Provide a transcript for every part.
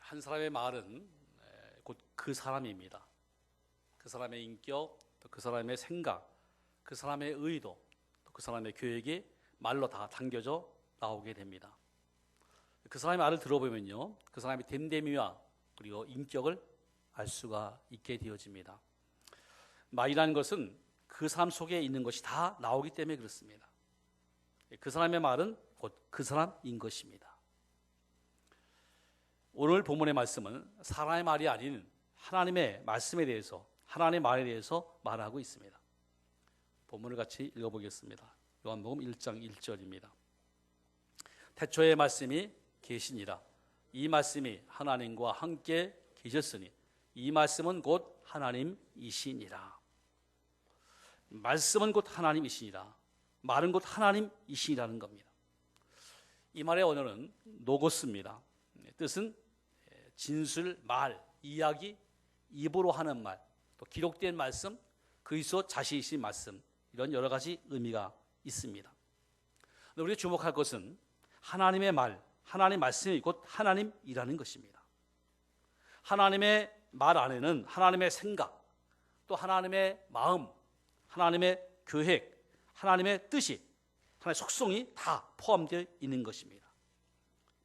한 사람의 말은 곧 그 사람입니다. 그 사람의 인격, 또 그 사람의 생각, 그 사람의 의도, 또 그 사람의 계획이 말로 다 담겨져 나오게 됩니다. 그 사람의 말을 들어보면요, 그 사람의 됨됨이와 그리고 인격을 알 수가 있게 되어집니다. 말이라는 것은 그 사람 속에 있는 것이 다 나오기 때문에 그렇습니다. 그 사람의 말은 곧 그 사람인 것입니다. 오늘 본문의 말씀은 사람의 말이 아닌 하나님의 말씀에 대해서, 하나님의 말에 대해서 말하고 있습니다. 본문을 같이 읽어보겠습니다. 요한복음 1장 1절입니다. 태초에 말씀이 계시니라. 이 말씀이 하나님과 함께 계셨으니 이 말씀은 곧 하나님이시니라. 말씀은 곧 하나님이시니라. 말은 곧 하나님이시라는 겁니다. 이 말의 언어는 노고스입니다. 뜻은 진술, 말, 이야기, 입으로 하는 말, 또 기록된 말씀, 그리스도 자신이신 말씀, 이런 여러 가지 의미가 있습니다. 우리가 주목할 것은 하나님의 말, 하나님 말씀이 곧 하나님이라는 것입니다. 하나님의 말 안에는 하나님의 생각, 또 하나님의 마음, 하나님의 계획, 하나님의 뜻이, 하나님의 속성이 다 포함되어 있는 것입니다.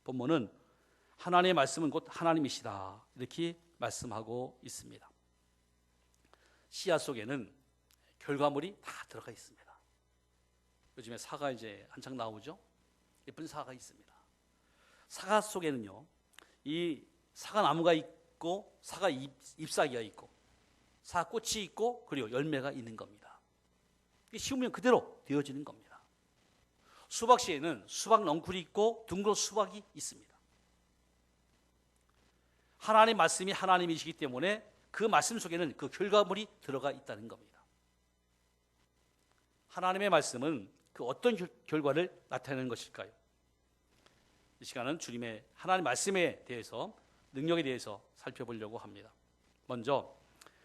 본문은 하나님의 말씀은 곧 하나님이시다, 이렇게 말씀하고 있습니다. 씨앗 속에는 결과물이 다 들어가 있습니다. 요즘에 사과 이제 한창 나오죠? 예쁜 사과가 있습니다. 사과 속에는요, 이 사과 나무가 있고, 사과 잎사귀가 있고, 사과 꽃이 있고, 그리고 열매가 있는 겁니다. 이게 심으면 그대로 되어지는 겁니다. 수박씨에는 수박 넝쿨이 있고, 둥그런 수박이 있습니다. 하나님 말씀이 하나님이시기 때문에 그 말씀 속에는 그 결과물이 들어가 있다는 겁니다. 하나님의 말씀은 그 어떤 결과를 나타내는 것일까요? 이 시간은 주님의 하나님 말씀에 대해서, 능력에 대해서 살펴보려고 합니다. 먼저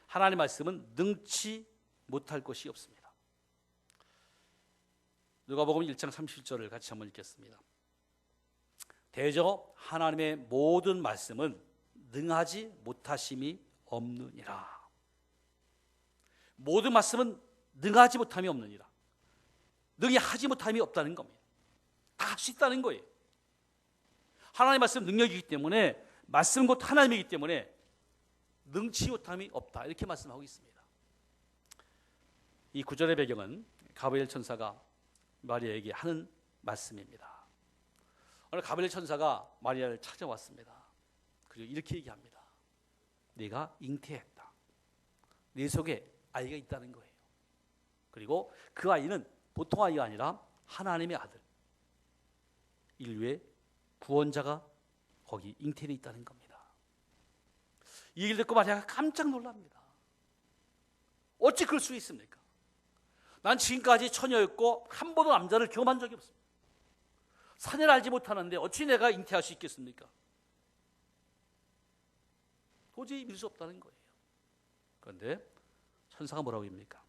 하나님 말씀은 능치 못할 것이 없습니다. 누가복음 1장 37절을 같이 한번 읽겠습니다. 대저 하나님의 모든 말씀은 능하지 못하심이 없느니라. 모든 말씀은 능하지 못함이 없느니라. 능히 하지 못함이 없다는 겁니다. 다 할 수 있다는 거예요. 하나님의 말씀은 능력이기 때문에, 말씀은 곧 하나님이기 때문에 능치 못함이 없다, 이렇게 말씀하고 있습니다. 이 구절의 배경은 가브리엘 천사가 마리아에게 하는 말씀입니다. 오늘 가브리엘 천사가 마리아를 찾아왔습니다. 그리고 이렇게 얘기합니다. 네가 잉태했다. 네 속에 아이가 있다는 거예요. 그리고 그 아이는 보통 아이가 아니라 하나님의 아들, 인류의 구원자가 거기 잉태되어 있다는 겁니다. 이 얘기를 듣고 마리아가 깜짝 놀랍니다. 어찌 그럴 수 있습니까? 난 지금까지 처녀였고 한 번도 남자를 경험한 적이 없습니다. 사내를 알지 못하는데 어찌 내가 잉태할 수 있겠습니까? 도저히 믿을 수 없다는 거예요. 그런데 천사가 뭐라고 합니까?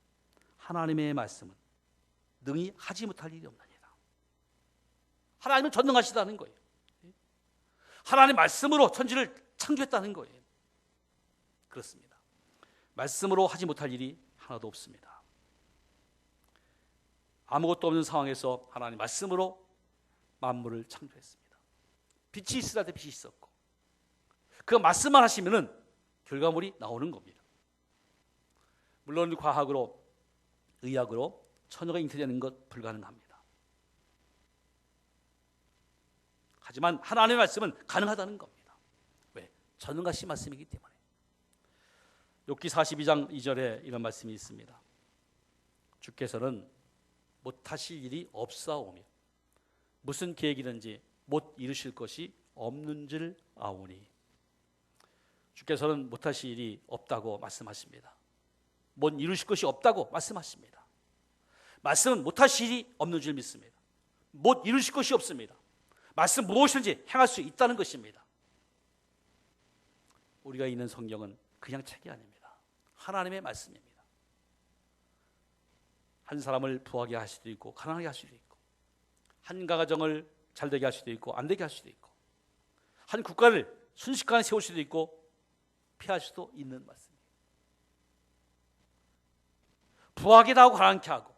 하나님의 말씀은 능히 하지 못할 일이 없느니라. 하나님은 전능하시다는 거예요. 하나님 말씀으로 천지를 창조했다는 거예요. 그렇습니다. 말씀으로 하지 못할 일이 하나도 없습니다. 아무것도 없는 상황에서 하나님 말씀으로 만물을 창조했습니다. 빛이 있으라 때 빛이 있었고, 그 말씀만 하시면은 결과물이 나오는 겁니다. 물론 과학으로, 의학으로 처녀가 잉태되는 것 불가능합니다. 하지만 하나님의 말씀은 가능하다는 겁니다. 왜? 전능하신 말씀이기 때문에. 욥기 42장 2절에 이런 말씀이 있습니다. 주께서는 못하실 일이 없사오며 무슨 계획이든지 못 이루실 것이 없는 줄 아오니. 주께서는 못하실 일이 없다고 말씀하십니다. 못 이루실 것이 없다고 말씀하십니다. 말씀은 못하실 일이 없는 줄 믿습니다. 못 이루실 것이 없습니다. 말씀 무엇이든지 행할 수 있다는 것입니다. 우리가 읽는 성경은 그냥 책이 아닙니다. 하나님의 말씀입니다. 한 사람을 부하게 할 수도 있고 가난하게 할 수도 있고, 한 가정을 잘되게 할 수도 있고 안 되게 할 수도 있고, 한 국가를 순식간에 세울 수도 있고 피할 수도 있는 말씀이에요. 부하기도 하고 가난케 하고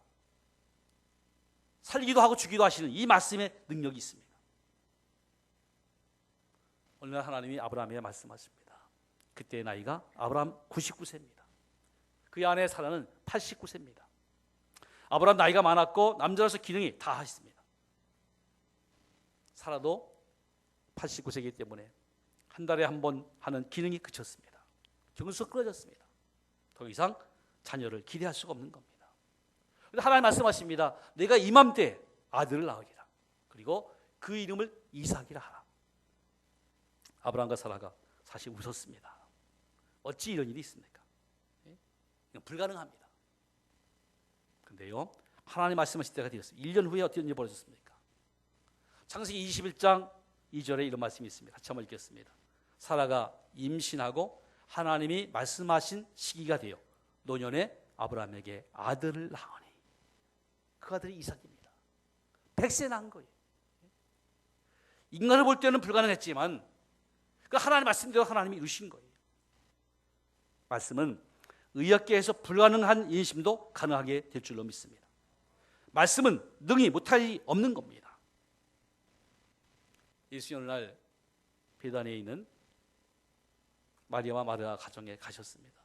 살기도 하고 주기도 하시는 이 말씀의 능력이 있습니다. 어느 날 하나님이 아브라함에게 말씀하십니다. 그때의 나이가 아브라함 99세입니다. 그 아내 사라는 89세입니다. 아브라함 나이가 많았고 남자로서 기능이 다 있습니다. 사라도 89세이기 때문에 한 달에 한 번 하는 기능이 그쳤습니다. 경수가 끊어졌습니다. 더 이상 자녀를 기대할 수가 없는 겁니다. 그런데 하나님 말씀하십니다. 내가 이맘때 아들을 낳으리라. 그리고 그 이름을 이삭이라 하라. 아브라함과 사라가 사실 웃었습니다. 어찌 이런 일이 있습니까? 이건 불가능합니다. 그런데요, 하나님 말씀하실 때가 되었습니다. 1년 후에 어떤 일이 벌어졌습니까? 창세기 21장 2절에 이런 말씀이 있습니다. 같이 한번 읽겠습니다. 사라가 임신하고 하나님이 말씀하신 시기가 되어 노년에 아브라함에게 아들을 낳으니 그 아들이 이삭입니다. 100세 낳은 거예요. 인간을 볼 때는 불가능했지만 그 하나님 말씀대로 하나님이 이루신 거예요. 말씀은 의학계에서 불가능한 인심도 가능하게 될 줄로 믿습니다. 말씀은 능히 못할 일이 없는 겁니다. 예수님 어느 날 베다니에 있는 마리아와 마르다 가정에 가셨습니다.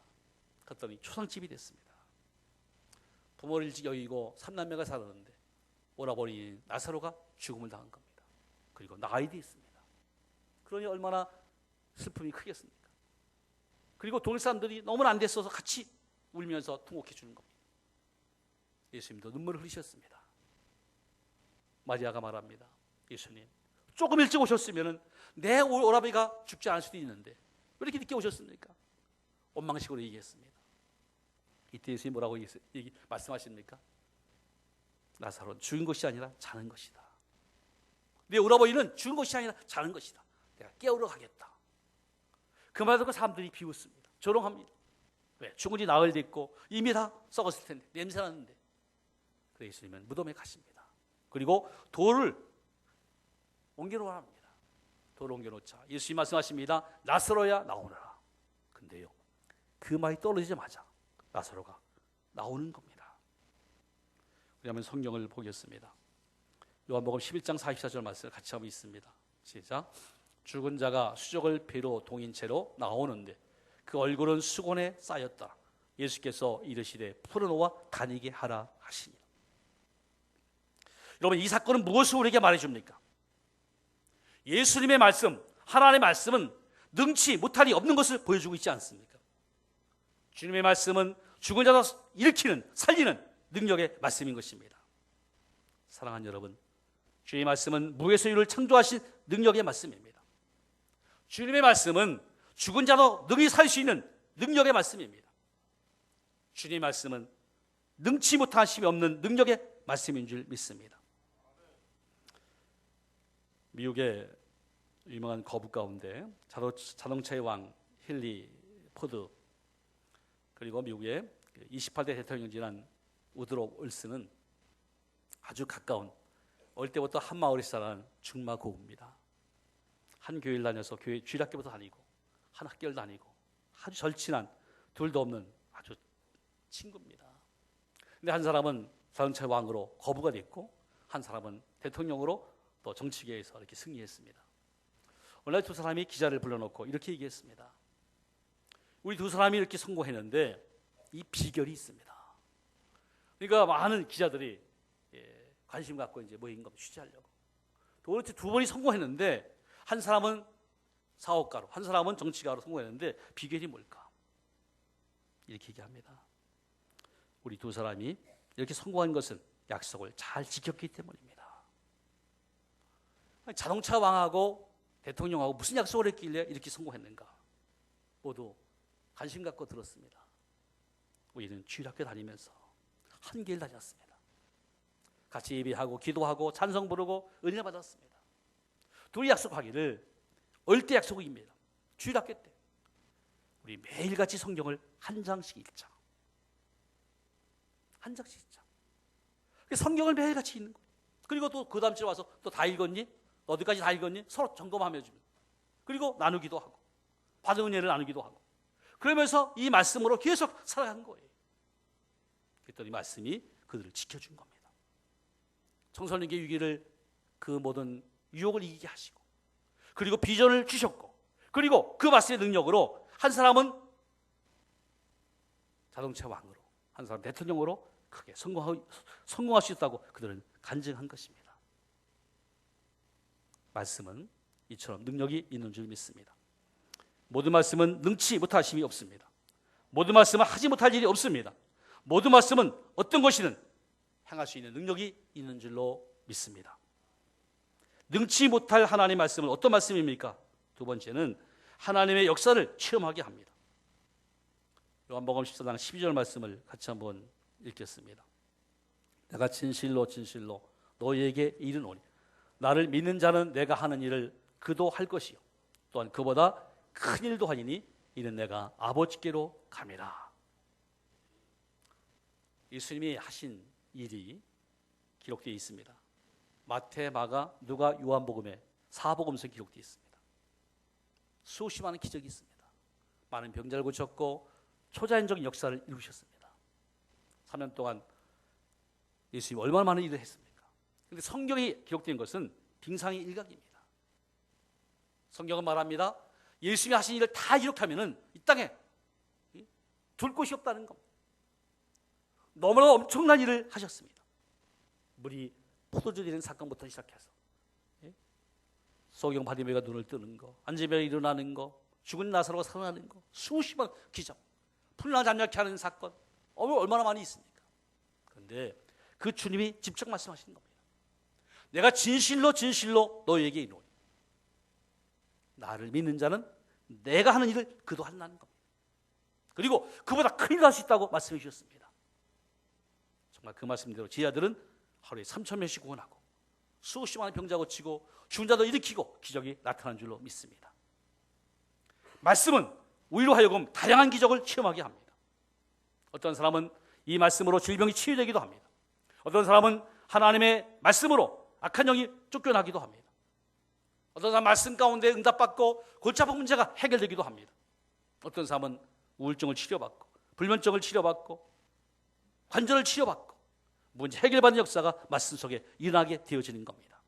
갔더니 초상집이 됐습니다. 부모를 일찍 여의고 3남매가 살았는데 오라버니 나사로가 죽음을 당한 겁니다. 그리고 나이도 있습니다. 그러니 얼마나 슬픔이 크겠습니까? 그리고 동네 사람들이 너무나 안 됐어서 같이 울면서 통곡해 주는 겁니다. 예수님도 눈물을 흘리셨습니다. 마리아가 말합니다. 예수님, 조금 일찍 오셨으면 내 오라버니가 죽지 않을 수도 있는데 왜 이렇게 늦게 오셨습니까? 원망식으로 얘기했습니다. 이때 예수님이 뭐라고 말씀하십니까? 나사로는 죽은 것이 아니라 자는 것이다. 내 오라버니는 죽은 것이 아니라 자는 것이다. 내가 깨우러 가겠다. 그 말 듣고 사람들이 비웃습니다. 조롱합니다. 왜? 죽은 지 나흘 됐고 이미 다 썩었을 텐데, 냄새 나는데. 그래서 예수님은 무덤에 가십니다. 그리고 돌을 옮겨놓으라 합니다. 돌을 옮겨놓자 예수님 말씀하십니다. 나사로야 나오너라. 근데요, 그 말이 떨어지자마자 나사로가 나오는 겁니다. 그러면 성경을 보겠습니다. 요한복음 11장 44절 말씀을 같이 하고 있습니다. 시작. 죽은 자가 수족을 배로 동인 채로 나오는데 그 얼굴은 수건에 쌓였다. 예수께서 이르시되 풀어놓아 다니게 하라 하시니. 여러분, 이 사건은 무엇을 우리에게 말해줍니까? 예수님의 말씀, 하나님의 말씀은 능치 못할 리 없는 것을 보여주고 있지 않습니까? 주님의 말씀은 죽은 자도 일으키는, 살리는 능력의 말씀인 것입니다. 사랑하는 여러분, 주의 말씀은 무에서 유를 창조하신 능력의 말씀입니다. 주님의 말씀은 죽은 자도 능히 살 수 있는 능력의 말씀입니다. 주님의 말씀은 능치 못하심이 없는 능력의 말씀인 줄 믿습니다. 미국의 유명한 거북 가운데 자동차의 왕 헨리 포드, 그리고 미국의 28대 대통령 지난 우드로 올슨은 아주 가까운, 어릴 때부터 한 마을에 살아난 중마 고우입니다. 한 교회를 다녀서 교회 주일학교부터 다니고 한 학교를 다니고 아주 절친한, 둘도 없는 아주 친구입니다. 근데 한 사람은 자동차 왕으로 거부가 됐고 한 사람은 대통령으로 또 정치계에서 이렇게 승리했습니다. 오늘 두 사람이 기자를 불러놓고 이렇게 얘기했습니다. 우리 두 사람이 이렇게 성공했는데 이 비결이 있습니다. 그러니까 많은 기자들이 관심 갖고 이제 모인 겁니다. 취재하려고. 도대체 두 번이 성공했는데 한 사람은 사업가로, 한 사람은 정치가로 성공했는데 비결이 뭘까? 이렇게 얘기합니다. 우리 두 사람이 이렇게 성공한 것은 약속을 잘 지켰기 때문입니다. 자동차 왕하고 대통령하고 무슨 약속을 했길래 이렇게 성공했는가? 모두 관심 갖고 들었습니다. 우리는 주일학교 다니면서 한길 다녔습니다. 같이 예배하고 기도하고 찬송 부르고 은혜 받았습니다. 둘이 약속하기를, 어릴 때 약속입니다. 주일학교 때 우리 매일같이 성경을 한 장씩 읽자. 한 장씩 읽자. 성경을 매일같이 읽는 거예요. 그리고 또 그 다음 주에 와서 또 다 읽었니? 어디까지 다 읽었니? 서로 점검하며 줍니다. 그리고 나누기도 하고 받은 은혜를 나누기도 하고 그러면서 이 말씀으로 계속 살아가는 거예요. 그랬더니 말씀이 그들을 지켜준 겁니다. 청소년에게 위기를 그 모든 유혹을 이기게 하시고 그리고 비전을 주셨고 그리고 그 말씀의 능력으로 한 사람은 자동차 왕으로 한 사람은 대통령으로 크게 성공할 수 있다고 그들은 간증한 것입니다. 말씀은 이처럼 능력이 있는 줄 믿습니다. 모든 말씀은 능치 못하심이 없습니다. 모든 말씀은 하지 못할 일이 없습니다. 모든 말씀은 어떤 것이든 행할 수 있는 능력이 있는 줄로 믿습니다. 능치 못할 하나님의 말씀은 어떤 말씀입니까? 두 번째는 하나님의 역사를 체험하게 합니다. 요한복음 14장 12절 말씀을 같이 한번 읽겠습니다. 내가 진실로 진실로 너희에게 이르노니 나를 믿는 자는 내가 하는 일을 그도 할 것이요 또한 그보다 큰 일도 하리니 이는 내가 아버지께로 감이라. 예수님이 하신 일이 기록되어 있습니다. 마태, 마가, 누가, 요한복음에 사복음서에 기록되어 있습니다. 수없이 많은 기적이 있습니다. 많은 병자를 고쳤고 초자연적인 역사를 이루셨습니다. 3년 동안 예수님이 얼마나 많은 일을 했습니까? 그런데 성경에 기록된 것은 빙상의 일각입니다. 성경은 말합니다. 예수님이 하신 일을 다 기록하면은 이 땅에 둘 곳이 없다는 겁니다. 너무나 엄청난 일을 하셨습니다. 물이 포도주 되는 사건부터 시작해서 소경 바디메가 눈을 뜨는 거, 안지병이 일어나는 거, 죽은 나사로가 살아나는 거, 수십만 기적, 풍랑 잠잠케 하는 사건 얼마나 많이 있습니까? 그런데 그 주님이 직접 말씀하시는 겁니다. 내가 진실로 진실로 너희에게 이르노니 나를 믿는 자는 내가 하는 일을 그도 한다는 겁니다. 그리고 그보다 큰 일을 할 수 있다고 말씀해 주셨습니다. 정말 그 말씀대로 제자들은 하루에 3,000명씩 구원하고 수없이 많은 병자 고치고 죽은 자도 일으키고 기적이 나타난 줄로 믿습니다. 말씀은 우리로 하여금 다양한 기적을 체험하게 합니다. 어떤 사람은 이 말씀으로 질병이 치유되기도 합니다. 어떤 사람은 하나님의 말씀으로 악한 영이 쫓겨나기도 합니다. 어떤 사람은 말씀 가운데 응답받고 골치 아픈 문제가 해결되기도 합니다. 어떤 사람은 우울증을 치료받고 불면증을 치료받고 관절을 치료받고 문제 해결받는 역사가 말씀 속에 일어나게 되어지는 겁니다.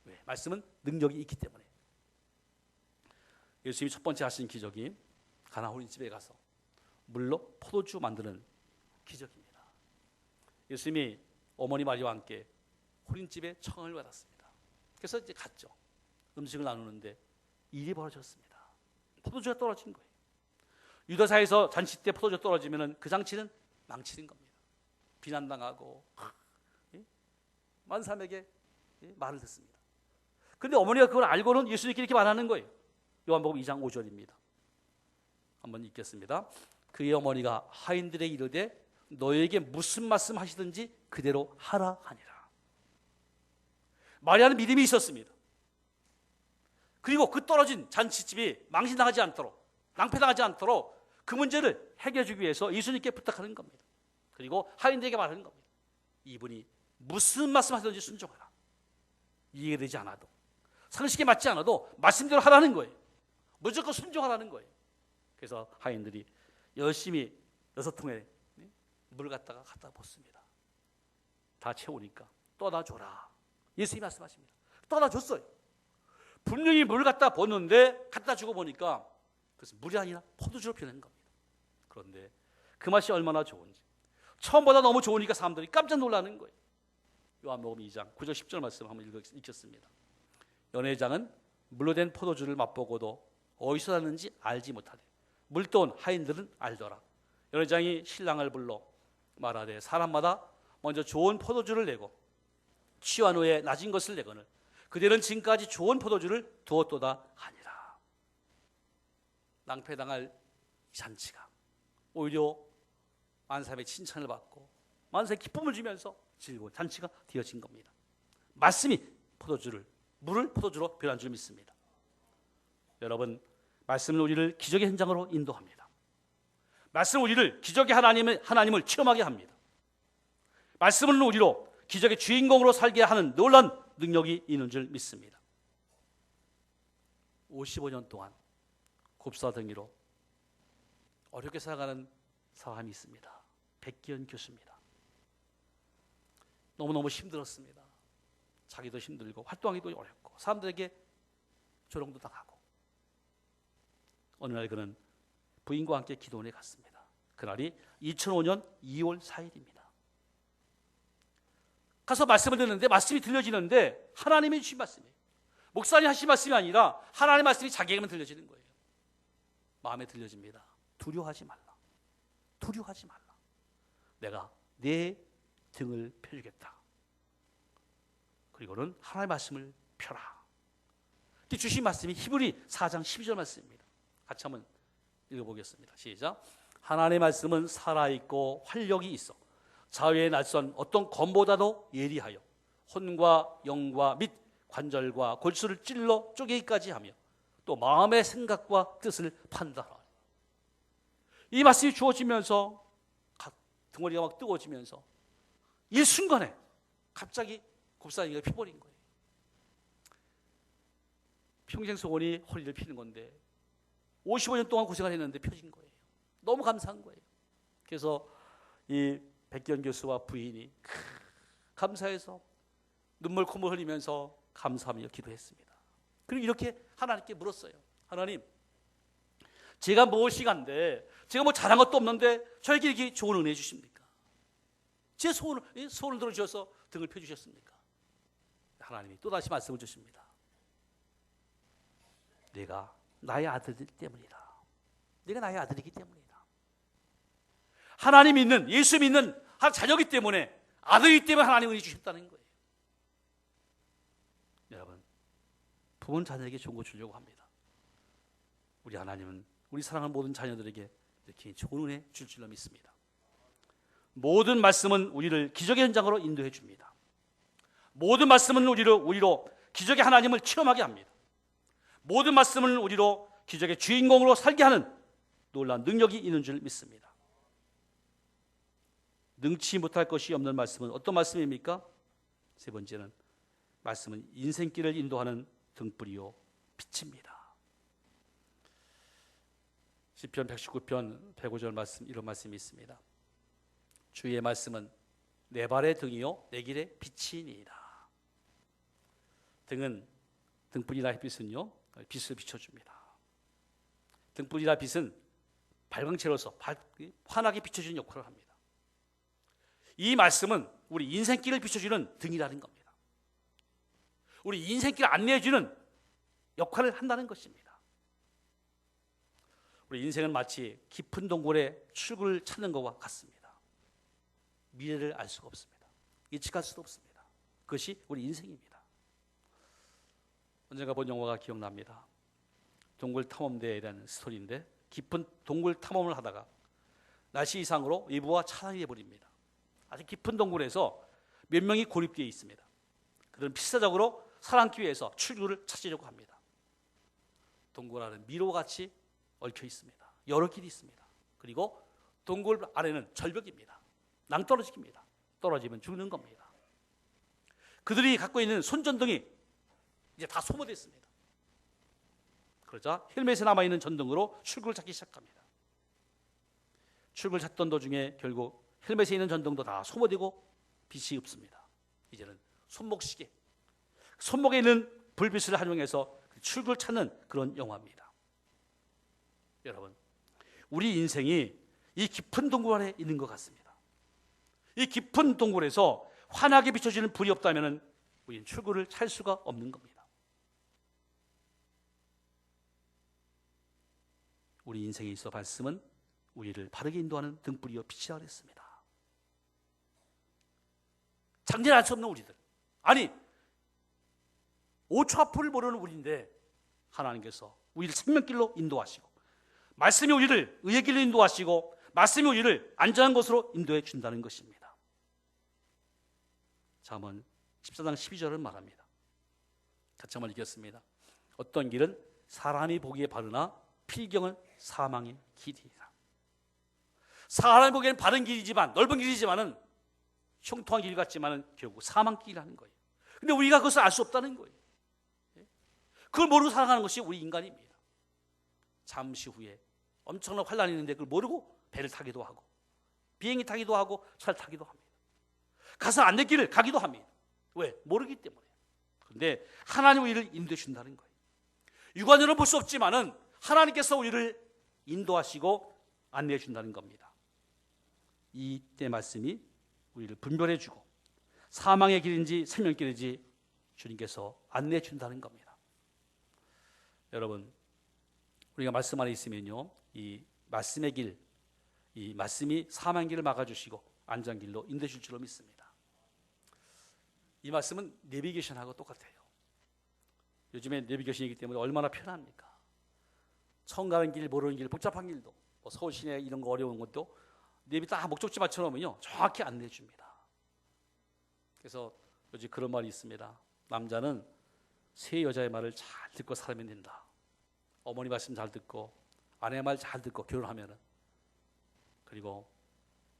왜? 말씀은 능력이 있기 때문에. 예수님이 첫 번째 하신 기적이 가나 호린집에 가서 물로 포도주 만드는 기적입니다. 예수님이 어머니 마리아와 함께 호린집에 청을 받았습니다. 그래서 이제 갔죠. 음식을 나누는데 일이 벌어졌습니다. 포도주가 떨어진 거예요. 유다사에서 잔치 때 포도주가 떨어지면 그 잔치는 망치는 겁니다. 비난당하고 많은 사람에게 말을 듣습니다. 그런데 어머니가 그걸 알고는 예수님께 이렇게 말하는 거예요. 요한복음 2장 5절입니다. 한번 읽겠습니다. 그의 어머니가 하인들에게 이르되 너에게 무슨 말씀 하시든지 그대로 하라 하니라. 마리아는 믿음이 있었습니다. 그리고 그 떨어진 잔치집이 망신당하지 않도록 낭패당하지 않도록 그 문제를 해결해 주기 위해서 예수님께 부탁하는 겁니다. 그리고 하인들에게 말하는 겁니다. 이분이 무슨 말씀 하시든지 순종하라. 이해가 되지 않아도 상식에 맞지 않아도 말씀대로 하라는 거예요. 무조건 순종하라는 거예요. 그래서 하인들이 열심히 6통에 물 갖다가 붓습니다. 다 채우니까 떠다 줘라. 예수님이 말씀하십니다. 떠다 줬어요. 분명히 물 갖다 붓는데 갖다 주고 보니까 그것은 물이 아니라 포도주로 변한 겁니다. 그런데 그 맛이 얼마나 좋은지 처음보다 너무 좋으니까 사람들이 깜짝 놀라는 거예요. 요한복음 2장 9절 10절 말씀 한번 읽겠습니다. 연회장은 물로 된 포도주를 맛보고도 어디서 났는지 알지 못하되 물떠온 하인들은 알더라. 연회장이 신랑을 불러 말하되 사람마다 먼저 좋은 포도주를 내고 취한 후에 낮은 것을 내거늘 그들은 지금까지 좋은 포도주를 두었도다 하니라. 낭패당할 잔치가 오히려 많은 사람의 칭찬을 받고 많은 사람의 기쁨을 주면서 즐거운 잔치가 되어진 겁니다. 말씀이 물을 포도주로 변한 줄 믿습니다. 여러분, 말씀은 우리를 기적의 현장으로 인도합니다. 말씀은 우리를 기적의 하나님을 체험하게 합니다. 말씀은 우리로 기적의 주인공으로 살게 하는 놀라운 능력이 있는 줄 믿습니다. 55년 동안 곱사등이로 어렵게 살아가는 사람이 있습니다. 백기현 교수입니다. 너무너무 힘들었습니다. 자기도 힘들고 활동하기도 어렵고 사람들에게 조롱도 당하고 어느 날 그는 부인과 함께 기도원에 갔습니다. 그날이 2005년 2월 4일입니다. 가서 말씀을 듣는데 말씀이 들려지는데 하나님이 주신 말씀이에요. 목사님 하신 말씀이 아니라 하나님의 말씀이 자기에게만 들려지는 거예요. 마음에 들려집니다. 두려워하지 말라. 두려워하지 말라. 내가 내 등을 펴주겠다. 그리고는 하나님의 말씀을 펴라. 주신 말씀이 히브리 4장 12절 말씀입니다. 같이 한번 읽어보겠습니다. 시작. 하나님의 말씀은 살아있고 활력이 있어 자유의 날선 어떤 검보다도 예리하여 혼과 영과 및 관절과 골수를 찔러 쪼개기까지 하며 또 마음의 생각과 뜻을 판단하라. 이 말씀이 주어지면서 등허리가 막 뜨거워지면서 일순간에 갑자기 곱사이가 피버린 거예요. 평생 소원이 허리를 피는 건데 55년 동안 고생을 했는데 펴진 거예요. 너무 감사한 거예요. 그래서 이 백기현 교수와 부인이 감사해서 눈물 콧물 흘리면서 감사하며 기도했습니다. 그리고 이렇게 하나님께 물었어요. 하나님, 제가 무엇이 간데 제가 뭐 잘한 것도 없는데 저에게 이렇게 좋은 은혜 주십니까? 제 소원을 들어주셔서 등을 펴주셨습니까? 하나님이 또다시 말씀을 주십니다. 내가 나의 아들이기 때문이다. 내가 나의 아들이기 때문이다. 하나님 믿는, 예수 믿는 자녀이기 때문에, 아들이기 때문에 하나님이 은혜 주셨다는 거예요. 여러분, 부모는 자녀에게 좋은 거 주려고 합니다. 우리 하나님은 우리 사랑하는 모든 자녀들에게 이렇게 좋은 은혜 줄 줄로 믿습니다. 모든 말씀은 우리를 기적의 현장으로 인도해 줍니다. 모든 말씀은 우리로 기적의 하나님을 체험하게 합니다. 모든 말씀은 우리로 기적의 주인공으로 살게 하는 놀라운 능력이 있는 줄 믿습니다. 능치 못할 것이 없는 말씀은 어떤 말씀입니까? 세 번째는 말씀은 인생길을 인도하는 등불이요 빛입니다. 시편 119편 105절 말씀, 이런 말씀이 있습니다. 주의 말씀은 내 발의 등이요 내 길의 빛이니이다. 등불이나 햇빛은요 빛을 비춰줍니다. 등불이나 빛은 발광체로서 환하게 비춰주는 역할을 합니다. 이 말씀은 우리 인생길을 비춰주는 등이라는 겁니다. 우리 인생길을 안내해주는 역할을 한다는 것입니다. 우리 인생은 마치 깊은 동굴에 출구를 찾는 것과 같습니다. 미래를 알 수가 없습니다. 예측할 수도 없습니다. 그것이 우리 인생입니다. 언젠가 본 영화가 기억납니다. 동굴 탐험대회라는 스토리인데 깊은 동굴 탐험을 하다가 날씨 이상으로 외부와 차단이 되어버립니다. 아주 깊은 동굴에서 몇 명이 고립되어 있습니다. 그들은 필사적으로 살아남기 위해서 출구를 찾으려고 합니다. 동굴 안은 미로같이 얽혀 있습니다. 여러 길이 있습니다. 그리고 동굴 아래는 절벽입니다. 낭떠러지입니다. 떨어지면 죽는 겁니다. 그들이 갖고 있는 손전등이 이제 다 소모됐습니다. 그러자 헬멧에 남아있는 전등으로 출구를 찾기 시작합니다. 출구를 찾던 도중에 결국 헬멧에 있는 전등도 다 소모되고 빛이 없습니다. 이제는 손목시계, 손목에 있는 불빛을 활용해서 출구를 찾는 그런 영화입니다. 여러분, 우리 인생이 이 깊은 동굴 안에 있는 것 같습니다. 이 깊은 동굴에서 환하게 비춰지는 불이 없다면 우리는 출구를 찾을 수가 없는 겁니다. 우리 인생에 있어 말씀은 우리를 바르게 인도하는 등불이요 빛이라 그랬습니다. 장진할 수 없는 우리들, 아니 5초 앞을 모르는 우리인데 하나님께서 우리를 생명길로 인도하시고 말씀이 우리를 의의 길로 인도하시고 말씀이 우리를 안전한 곳으로 인도해 준다는 것입니다. 잠언 14장 12절은 말합니다. 같이 한번 읽겠습니다. 어떤 길은 사람이 보기에 바르나 필경은 사망의 길이라. 사람이 보기에는 바른 길이지만, 넓은 길이지만은 형통한 길 같지만은 결국 사망길이라는 거예요. 근데 우리가 그것을 알 수 없다는 거예요. 그걸 모르고 살아가는 것이 우리 인간입니다. 잠시 후에 엄청난 환란이 있는데 그걸 모르고 배를 타기도 하고 비행기 타기도 하고 차를 타기도 합니다. 가서 안 될 길을 가기도 합니다. 왜? 모르기 때문에. 그런데 하나님 우리를 인도해 준다는 거예요. 육안으로는 볼 수 없지만은 하나님께서 우리를 인도하시고 안내해 준다는 겁니다. 이때 말씀이 우리를 분별해 주고 사망의 길인지 생명길인지 주님께서 안내해 준다는 겁니다. 여러분, 우리가 말씀 안에 있으면요, 이 말씀의 길, 이 말씀이 사망의 길을 막아주시고 안전 길로 인도해 줄 줄로 믿습니다. 이 말씀은 내비게이션하고 똑같아요. 요즘에 내비게이션이기 때문에 얼마나 편합니까? 처음 가는 길, 모르는 길, 복잡한 길도, 뭐 서울 시내 이런 거 어려운 것도 내비 딱 목적지 맞춰놓으면요 정확히 안내해 줍니다. 그래서 요즘 그런 말이 있습니다. 남자는 새 여자의 말을 잘 듣고 살면 된다. 어머니 말씀 잘 듣고 아내 말 잘 듣고 결혼하면은, 그리고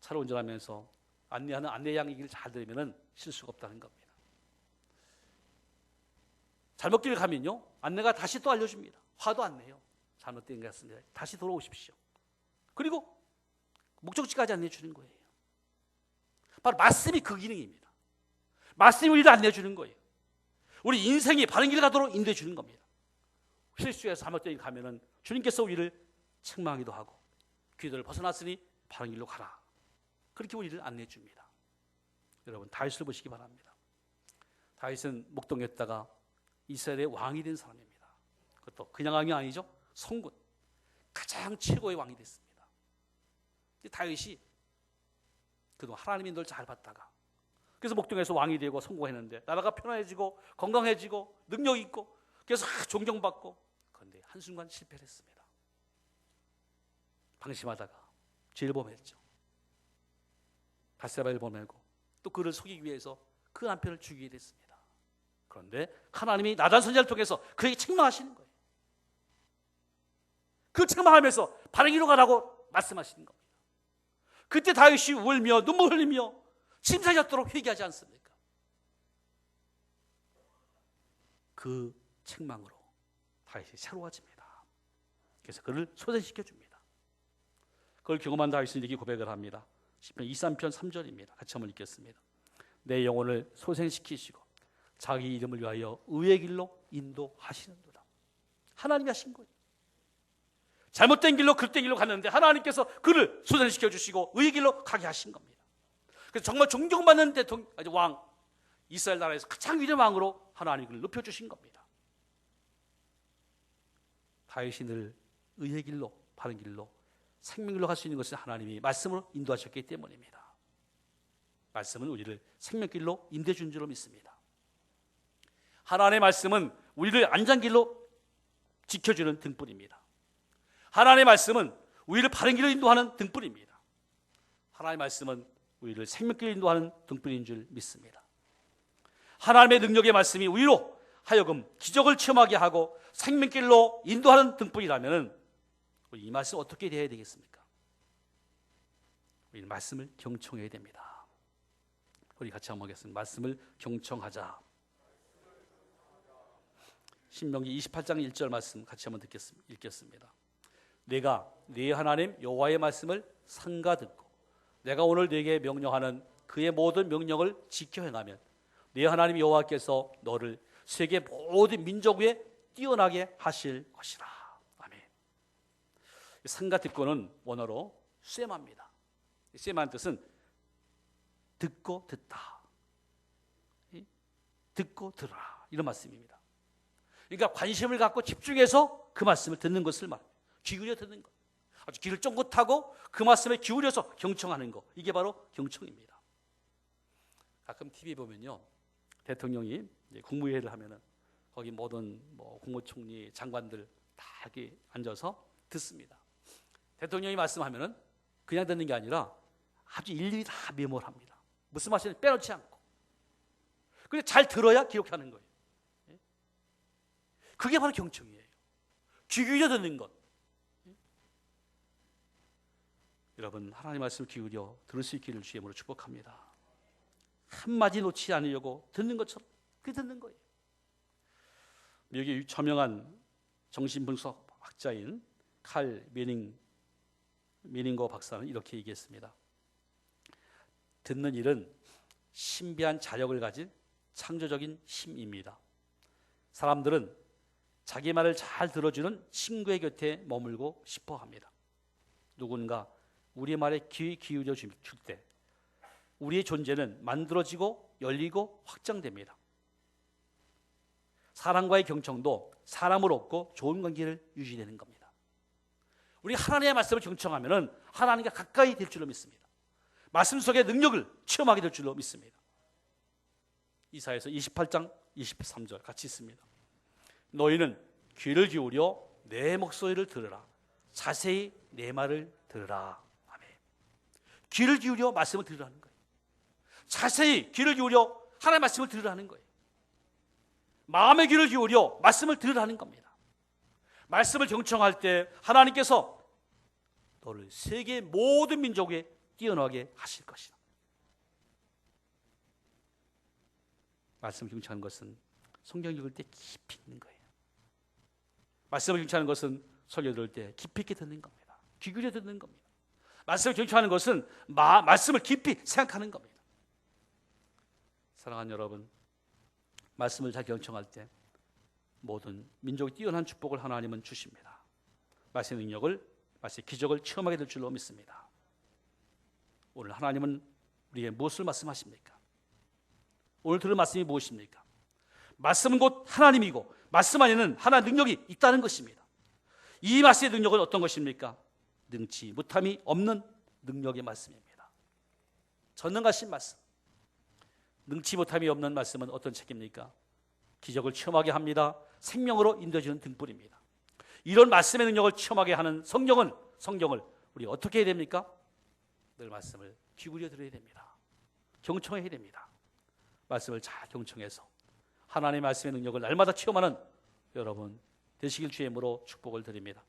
차를 운전하면서 안내하는 안내양 얘기를 잘 들으면은 실수가 없다는 겁니다. 잘못길 가면요 안내가 다시 또 알려줍니다. 화도 안 내요. 잘못된 것 같습니다. 다시 돌아오십시오. 그리고 목적지까지 안내해 주는 거예요. 바로 말씀이 그 기능입니다. 말씀이 우리를 안내해 주는 거예요. 우리 인생이 바른 길 가도록 인도해 주는 겁니다. 실수해서 잘못된 길 가면은 주님께서 우리를 책망하기도 하고 귀들을 벗어났으니 바른 길로 가라. 그렇게 우리를 안내해 줍니다. 여러분, 다윗을 보시기 바랍니다. 다윗은 목동에다가 이스라엘의 왕이 된 사람입니다. 그것도 그냥 왕이 아니죠. 성군, 가장 최고의 왕이 됐습니다. 다윗이 그동안 하나님의 널 잘 봤다가 그래서 목동에서 왕이 되고 성공했는데 나라가 편안해지고 건강해지고 능력 있고 그래서 존경받고, 그런데 한순간 실패를 했습니다. 방심하다가 죄를 범했죠. 밧세바를 범하고 또 그를 속이기 위해서 그 남편을 죽이게 됐습니다. 그런데 하나님이 나단 선지자를 통해서 그에게 책망하시는 거예요. 그 책망하면서 바른 길로 가라고 말씀하시는 겁니다. 그때 다윗이 울며 눈물 흘리며 침상이었도록 회개하지 않습니까? 그 책망으로 다윗이 새로워집니다. 그래서 그를 소생시켜 줍니다. 그걸 경험한 다윗은 이렇게 고백을 합니다. 시편 23편 3절입니다. 같이 한번 읽겠습니다. 내 영혼을 소생시키시고 자기 이름을 위하여 의의 길로 인도하시는도다. 하나님이 하신 거예요. 잘못된 길로 그릇된 길로 갔는데 하나님께서 그를 소생시켜 주시고 의의 길로 가게 하신 겁니다. 그래서 정말 존경받는 대통령, 왕, 이스라엘 나라에서 가장 위대한 왕으로 하나님이 그를 높여주신 겁니다. 다윗이 늘 의의 길로, 바른 길로, 생명길로 갈 수 있는 것은 하나님이 말씀으로 인도하셨기 때문입니다. 말씀은 우리를 생명길로 인도해 준 줄로 믿습니다. 하나님의 말씀은 우리를 안전길로 지켜주는 등불입니다. 하나님의 말씀은 우리를 바른 길로 인도하는 등불입니다. 하나님의 말씀은 우리를 생명길로 인도하는 등불인 줄 믿습니다. 하나님의 능력의 말씀이 우리로 하여금 기적을 체험하게 하고 생명길로 인도하는 등불이라면 우리 이 말씀 어떻게 되어야 되겠습니까? 우리는 말씀을 경청해야 됩니다. 우리 같이 한번 하겠습니다. 말씀을 경청하자. 신명기 28장 1절 말씀 같이 한번 읽겠습니다. 내가 네 하나님 여호와의 말씀을 삼가 듣고 내가 오늘 네게 명령하는 그의 모든 명령을 지켜 행하면 네 하나님 여호와께서 너를 세계 모든 민족 위에 뛰어나게 하실 것이라. 아멘. 삼가 듣고는 원어로 쇠마입니다. 쇠마의 뜻은 듣고 듣다, 듣고 들어라, 이런 말씀입니다. 그러니까 관심을 갖고 집중해서 그 말씀을 듣는 것을 말합니다. 기울여 듣는 것, 아주 귀를 쫑긋하고 그 말씀에 기울여서 경청하는 것, 이게 바로 경청입니다. 가끔 TV 보면요, 대통령이 국무회의를 하면은 거기 모든 국무총리, 장관들 다 이렇게 앉아서 듣습니다. 대통령이 말씀하면은 그냥 듣는 게 아니라 아주 일일이 다 메모를 합니다. 무슨 말인지 빼놓지 않고. 근데 잘 들어야 기록하는 거예요. 그게 바로 경청이에요. 귀 기울여 듣는 것. 여러분, 하나님 말씀 기울여 들을 수 있기를 주의 이름으로 축복합니다. 한마디 놓치지 않으려고 듣는 것처럼 그렇게 듣는 거예요. 미국의 저명한 정신분석 학자인 칼 메닝거 박사는 이렇게 얘기했습니다. 듣는 일은 신비한 자력을 가진 창조적인 힘입니다. 사람들은 자기 말을 잘 들어주는 친구의 곁에 머물고 싶어 합니다. 누군가 우리 말에 귀 기울여 줄 때 우리의 존재는 만들어지고 열리고 확장됩니다. 사람과의 경청도 사람을 얻고 좋은 관계를 유지되는 겁니다. 우리 하나님의 말씀을 경청하면 하나님과 가까이 될 줄로 믿습니다. 말씀 속의 능력을 체험하게 될 줄로 믿습니다. 이사야서 28장 23절 같이 있습니다. 너희는 귀를 기울여 내 목소리를 들으라. 자세히 내 말을 들으라. 아멘. 귀를 기울여 말씀을 들으라는 거예요. 자세히 귀를 기울여 하나님의 말씀을 들으라는 거예요. 마음의 귀를 기울여 말씀을 들으라는 겁니다. 말씀을 경청할 때 하나님께서 너를 세계 모든 민족에 뛰어나게 하실 것이다. 말씀을 경청하는 것은 성경 읽을 때 깊이 있는 거예요. 말씀을 경청하는 것은 설교 들을 때 깊이 있게 듣는 겁니다. 귀 기울여 듣는 겁니다. 말씀을 경청하는 것은 말씀을 깊이 생각하는 겁니다. 사랑하는 여러분, 말씀을 잘 경청할 때 모든 민족이 뛰어난 축복을 하나님은 주십니다. 말씀의 능력을, 말씀의 기적을 체험하게 될 줄로 믿습니다. 오늘 하나님은 우리에게 무엇을 말씀하십니까? 오늘 들은 말씀이 무엇입니까? 말씀은 곧 하나님이고 말씀 안에는 하나님의 능력이 있다는 것입니다. 이 말씀의 능력은 어떤 것입니까? 능치 못함이 없는 능력의 말씀입니다. 전능하신 말씀. 능치 못함이 없는 말씀은 어떤 책입니까? 기적을 체험하게 합니다. 생명으로 인도해주는 등불입니다. 이런 말씀의 능력을 체험하게 하는 성경을 우리가 어떻게 해야 됩니까? 늘 말씀을 귀 기울여 들어야 됩니다. 경청해야 됩니다. 말씀을 잘 경청해서 하나님의 말씀의 능력을 날마다 체험하는 여러분 되시길 주의 이름으로 축복을 드립니다.